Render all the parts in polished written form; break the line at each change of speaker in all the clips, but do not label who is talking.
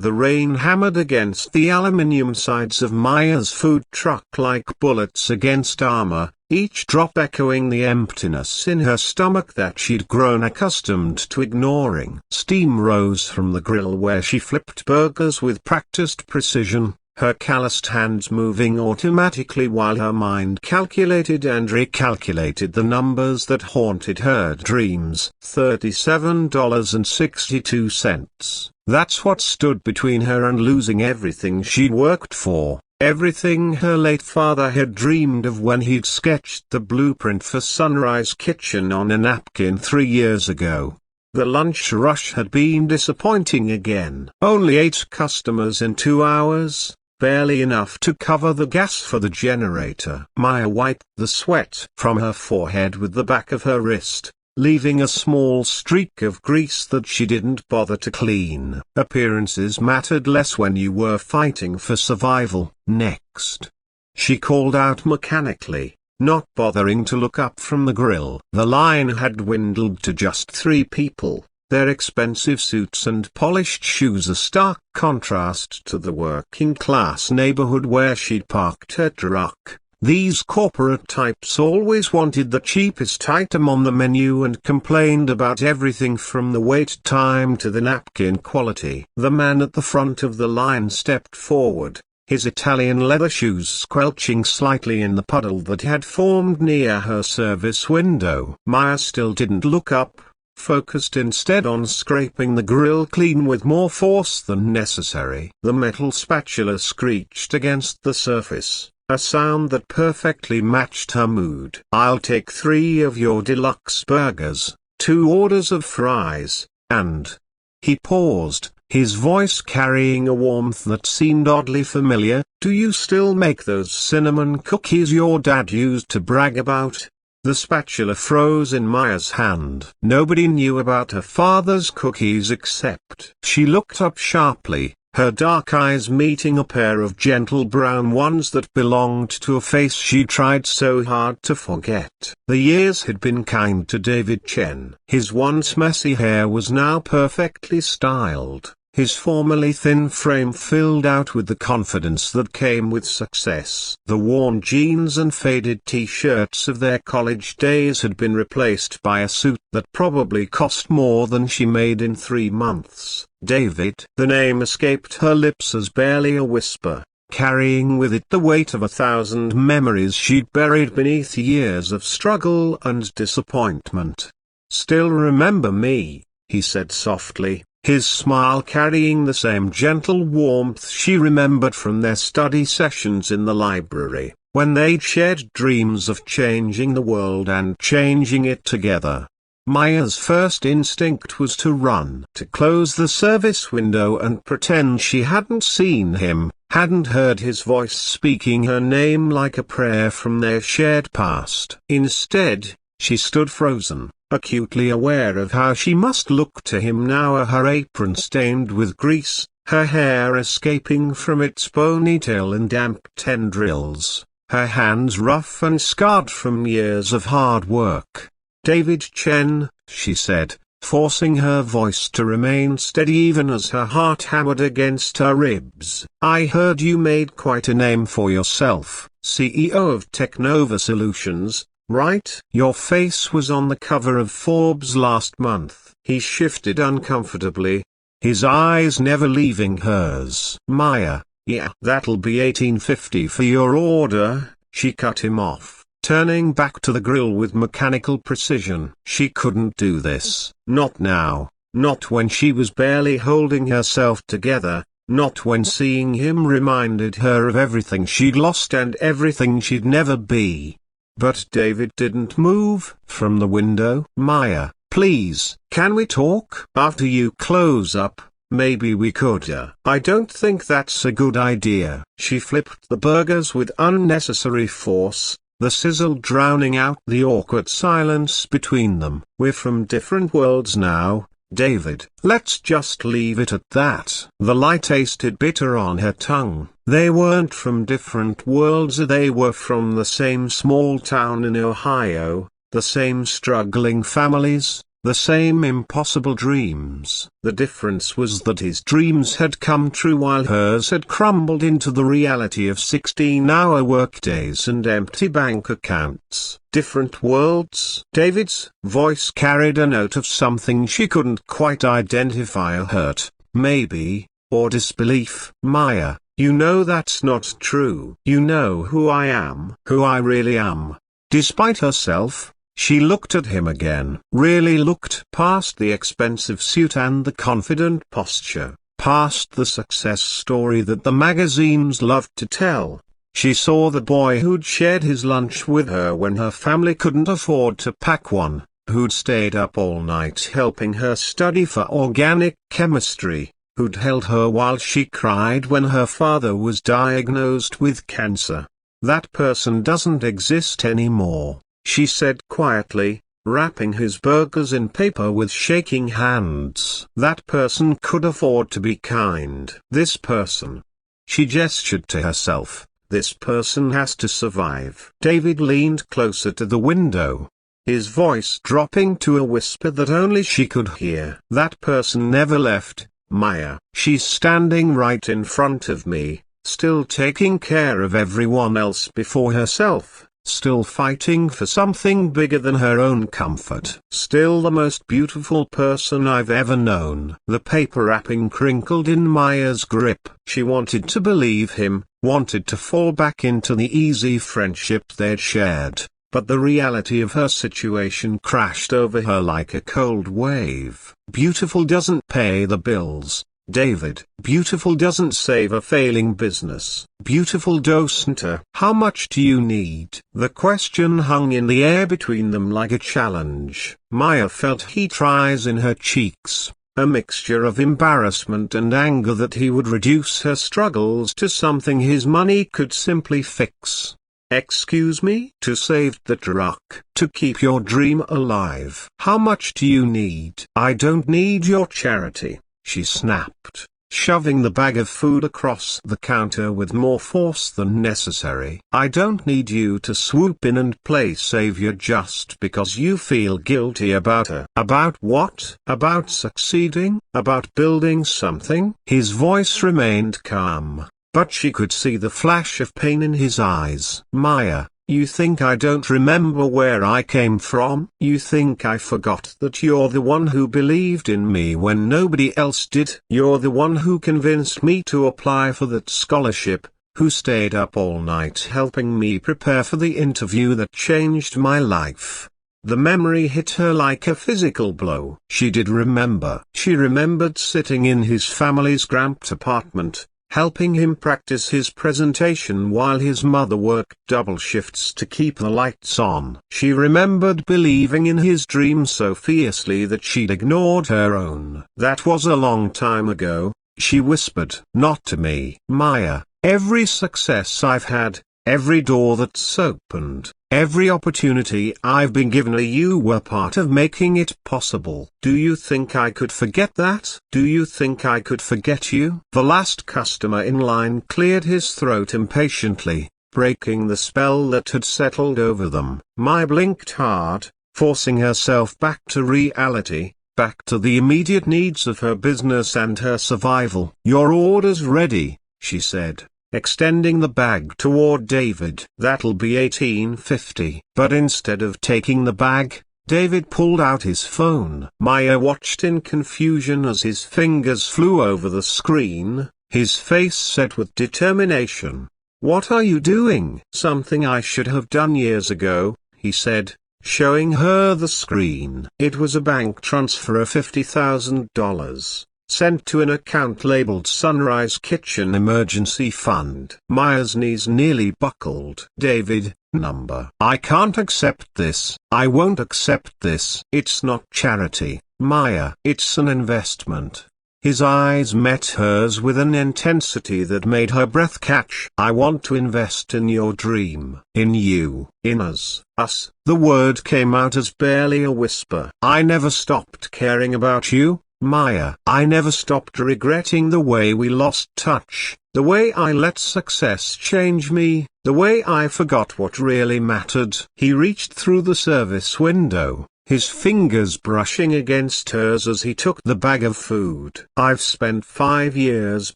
The rain hammered against the aluminium sides of Maya's food truck like bullets against armor, each drop echoing the emptiness in her stomach that she'd grown accustomed to ignoring. Steam rose from the grill where she flipped burgers with practiced precision, her calloused hands moving automatically while her mind calculated and recalculated the numbers that haunted her dreams. $37.62. That's what stood between her and losing everything she'd worked for, everything her late father had dreamed of when he'd sketched the blueprint for Sunrise Kitchen on a napkin 3 years ago. The lunch rush had been disappointing again. Only 8 customers in 2 hours. Barely enough to cover the gas for the generator. Maya wiped the sweat from her forehead with the back of her wrist, leaving a small streak of grease that she didn't bother to clean. Appearances mattered less when you were fighting for survival. Next, she called out mechanically, not bothering to look up from the grill. The line had dwindled to just 3 people. Their expensive suits and polished shoes a stark contrast to the working-class neighborhood where she'd parked her truck. These corporate types always wanted the cheapest item on the menu and complained about everything from the wait time to the napkin quality. The man at the front of the line stepped forward, his Italian leather shoes squelching slightly in the puddle that had formed near her service window. Maya still didn't look up, focused instead on scraping the grill clean with more force than necessary. The metal spatula screeched against the surface, a sound that perfectly matched her mood. "I'll take 3 of your deluxe burgers, 2 orders of fries, and..." He paused, his voice carrying a warmth that seemed oddly familiar. "Do you still make those cinnamon cookies your dad used to brag about?" The spatula froze in Maya's hand. Nobody knew about her father's cookies except. She looked up sharply, her dark eyes meeting a pair of gentle brown ones that belonged to a face she tried so hard to forget. The years had been kind to David Chen. His once messy hair was now perfectly styled. His formerly thin frame filled out with the confidence that came with success. The worn jeans and faded t-shirts of their college days had been replaced by a suit that probably cost more than she made in 3 months. David. The name escaped her lips as barely a whisper, carrying with it the weight of 1,000 memories she'd buried beneath years of struggle and disappointment. "Still remember me?" he said softly, his smile carrying the same gentle warmth she remembered from their study sessions in the library, when they'd shared dreams of changing the world and changing it together. Maya's first instinct was to run, to close the service window and pretend she hadn't seen him, hadn't heard his voice speaking her name like a prayer from their shared past. Instead, she stood frozen, acutely aware of how she must look to him now, her apron stained with grease, her hair escaping from its ponytail in damp tendrils, her hands rough and scarred from years of hard work. "David Chen," she said, forcing her voice to remain steady even as her heart hammered against her ribs. "I heard you made quite a name for yourself, CEO of Technova Solutions, right? Your face was on the cover of Forbes last month." He shifted uncomfortably, his eyes never leaving hers. "Maya, yeah, that'll be $18.50 for your order," she cut him off, turning back to the grill with mechanical precision. She couldn't do this. Not now, not when she was barely holding herself together, not when seeing him reminded her of everything she'd lost and everything she'd never be. But David didn't move from the window. "Maya, please, can we talk? After you close up, maybe we could." "I don't think that's a good idea." She flipped the burgers with unnecessary force, the sizzle drowning out the awkward silence between them. "We're from different worlds now, David. Let's just leave it at that." The lie tasted bitter on her tongue. They weren't from different worlds, they were from the same small town in Ohio, the same struggling families, the same impossible dreams. The difference was that his dreams had come true while hers had crumbled into the reality of 16-hour workdays and empty bank accounts. Different worlds. David's voice carried a note of something she couldn't quite identify: hurt, maybe, or disbelief. Maya, you know that's not true. You know who I am. Who I really am. Despite herself, she looked at him again. Really looked past the expensive suit and the confident posture, past the success story that the magazines loved to tell. She saw the boy who'd shared his lunch with her when her family couldn't afford to pack one, who'd stayed up all night helping her study for organic chemistry, who'd held her while she cried when her father was diagnosed with cancer. That person doesn't exist anymore, she said quietly, wrapping his burgers in paper with shaking hands. That person could afford to be kind. This person. She gestured to herself. This person has to survive. David leaned closer to the window, his voice dropping to a whisper that only she could hear. That person never left, Maya. She's standing right in front of me, still taking care of everyone else before herself, still fighting for something bigger than her own comfort. Still the most beautiful person I've ever known. The paper wrapping crinkled in Maya's grip. She wanted to believe him, wanted to fall back into the easy friendship they'd shared, but the reality of her situation crashed over her like a cold wave. Beautiful doesn't pay the bills, David. Beautiful doesn't save a failing business. Beautiful doesn't. How much do you need? The question hung in the air between them like a challenge. Maya felt heat rise in her cheeks, a mixture of embarrassment and anger that he would reduce her struggles to something his money could simply fix. Excuse me? To save the truck. To keep your dream alive. How much do you need? I don't need your charity, she snapped, shoving the bag of food across the counter with more force than necessary. I don't need you to swoop in and play savior just because you feel guilty about her. About what? About succeeding? About building something? His voice remained calm, but she could see the flash of pain in his eyes. Maya, you think I don't remember where I came from? You think I forgot that you're the one who believed in me when nobody else did? You're the one who convinced me to apply for that scholarship, who stayed up all night helping me prepare for the interview that changed my life. The memory hit her like a physical blow. She did remember. She remembered sitting in his family's cramped apartment, helping him practice his presentation while his mother worked double shifts to keep the lights on. She remembered believing in his dream so fiercely that she'd ignored her own. That was a long time ago, she whispered. Not to me. Maya, every success I've had, every door that's opened, every opportunity I've been given, you were part of making it possible. Do you think I could forget that? Do you think I could forget you? The last customer in line cleared his throat impatiently, breaking the spell that had settled over them. Maya blinked hard, forcing herself back to reality, back to the immediate needs of her business and her survival. Your order's ready, she said, extending the bag toward David. That'll be $18.50. But instead of taking the bag, David pulled out his phone. Maya watched in confusion as his fingers flew over the screen, his face set with determination. What are you doing? Something I should have done years ago, he said, showing her the screen. It was a bank transfer of $50,000. Sent to an account labeled Sunrise Kitchen Emergency Fund. Maya's knees nearly buckled. David, number. I can't accept this. I won't accept this. It's not charity, Maya. It's an investment. His eyes met hers with an intensity that made her breath catch. I want to invest in your dream. In you. In us. Us. The word came out as barely a whisper. I never stopped caring about you, Maya. I never stopped regretting the way we lost touch, the way I let success change me, the way I forgot what really mattered. He reached through the service window, his fingers brushing against hers as he took the bag of food. I've spent 5 years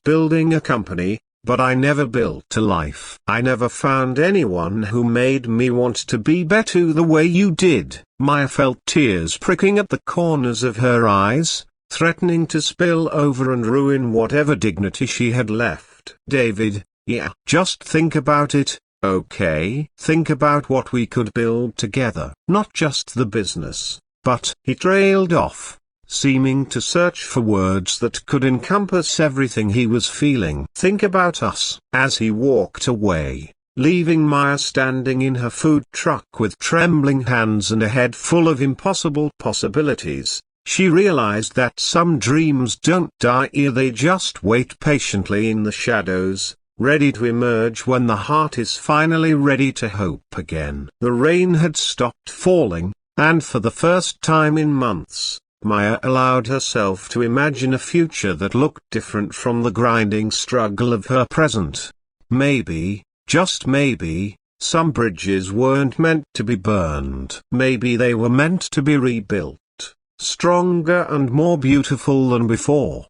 building a company, but I never built a life. I never found anyone who made me want to be better the way you did. Maya felt tears pricking at the corners of her eyes, threatening to spill over and ruin whatever dignity she had left. David, yeah, just think about it, okay? Think about what we could build together. Not just the business, but, he trailed off, seeming to search for words that could encompass everything he was feeling. Think about us. As he walked away, leaving Maya standing in her food truck with trembling hands and a head full of impossible possibilities, she realized that some dreams don't die, they just wait patiently in the shadows, ready to emerge when the heart is finally ready to hope again. The rain had stopped falling, and for the first time in months, Maya allowed herself to imagine a future that looked different from the grinding struggle of her present. Maybe, just maybe, some bridges weren't meant to be burned. Maybe they were meant to be rebuilt, stronger and more beautiful than before.